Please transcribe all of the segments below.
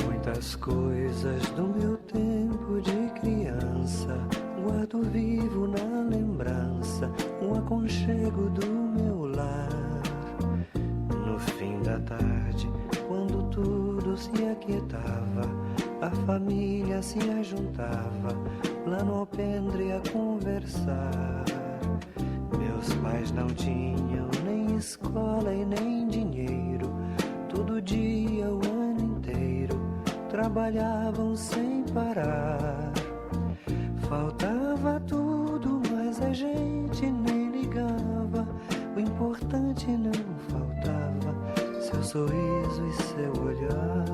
Muitas coisas do meu tempo de criança guardo vivo na lembrança, o aconchego do meu lar. No fim da tarde, quando tudo se aquietava, a família se ajuntava lá no alpendre a conversar. Meus pais não tinham nem escola e nem dinheiro, todo dia, o ano inteiro, trabalhavam sem parar. Faltava tudo, mas a gente nem ligava. O importante não faltava, seu sorriso e seu olhar.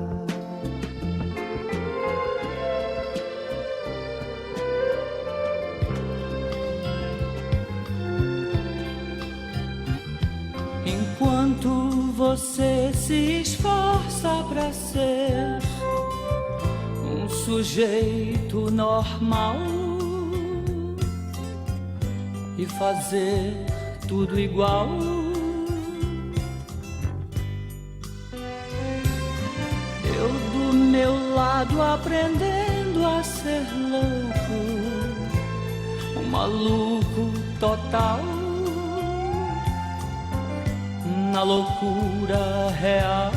Enquanto você se esforça pra ser um sujeito normal e fazer tudo igual, eu do meu lado aprendendo a ser louco, um maluco total, na loucura real.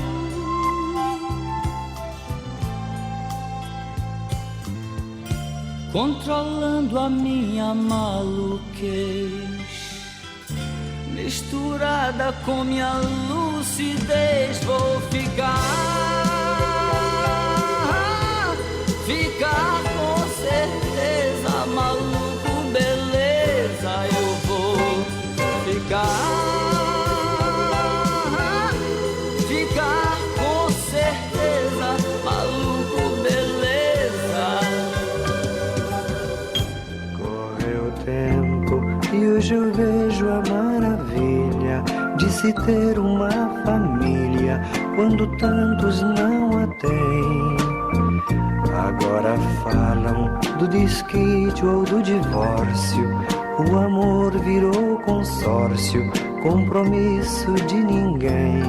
Controlando a minha maluquez, misturada com minha lucidez, vou ficar com certeza maluco, beleza, eu vou ficar com certeza maluco, beleza. Correu o tempo e hoje eu vejo a maravilha de se ter uma família quando tantos não a têm. Agora falam do desquite ou do divórcio, o amor virou consórcio, compromisso de ninguém.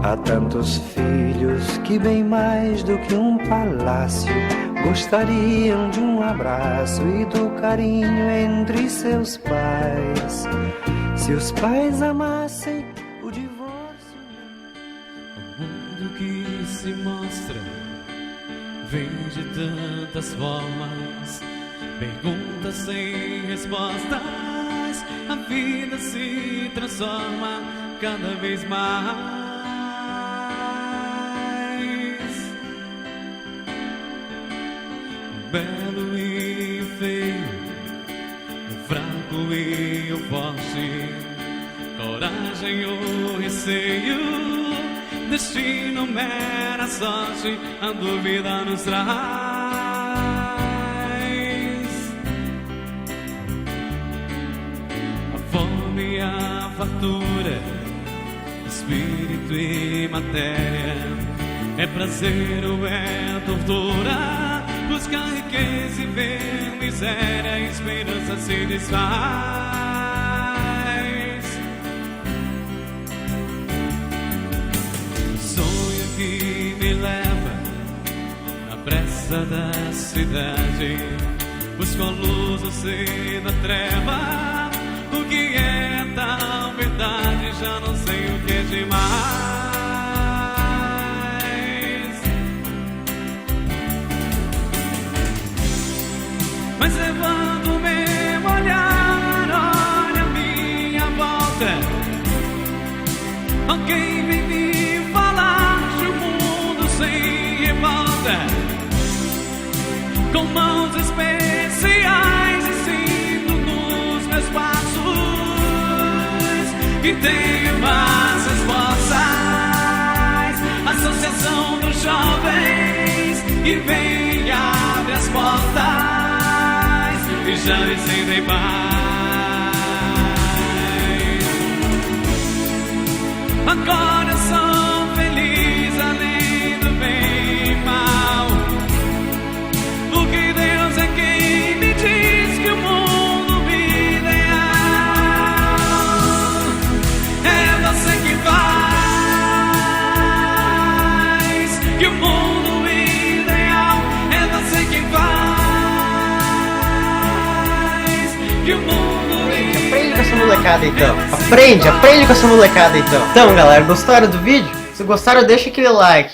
Há tantos filhos que bem mais do que um palácio gostariam de um abraço e do carinho entre seus pais. Se os pais amassem, o divórcio... O mundo que se mostra vem de tantas formas, perguntas sem respostas, a vida se transforma cada vez mais. O belo e o feio, o fraco e o forte, coragem ou receio, destino, mera sorte, a dúvida nos traz. A fome e a fartura, espírito e matéria, é prazer ou é tortura, busca riqueza e ver miséria, a esperança se desfaz. Sonho que me leva na pressa da cidade, busco a luz no seio da treva, o que é tal verdade, já não sei o que é demais. Mas levando o meu olhar, olha a minha volta, alguém vem me falar de um mundo sem revolta, com mãos especiais e sinto nos meus passos que tem umas respostas. Associação dos jovens que vem e abre as portas e já me sentem paz. Agora eu sou feliz além do bem e mal. O que Deus é quem me diz que o mundo ideal é você que faz que o que o mundo Aprende com essa molecada então. Aprende com essa molecada então. Então galera, gostaram do vídeo? Se gostaram, deixa aquele like.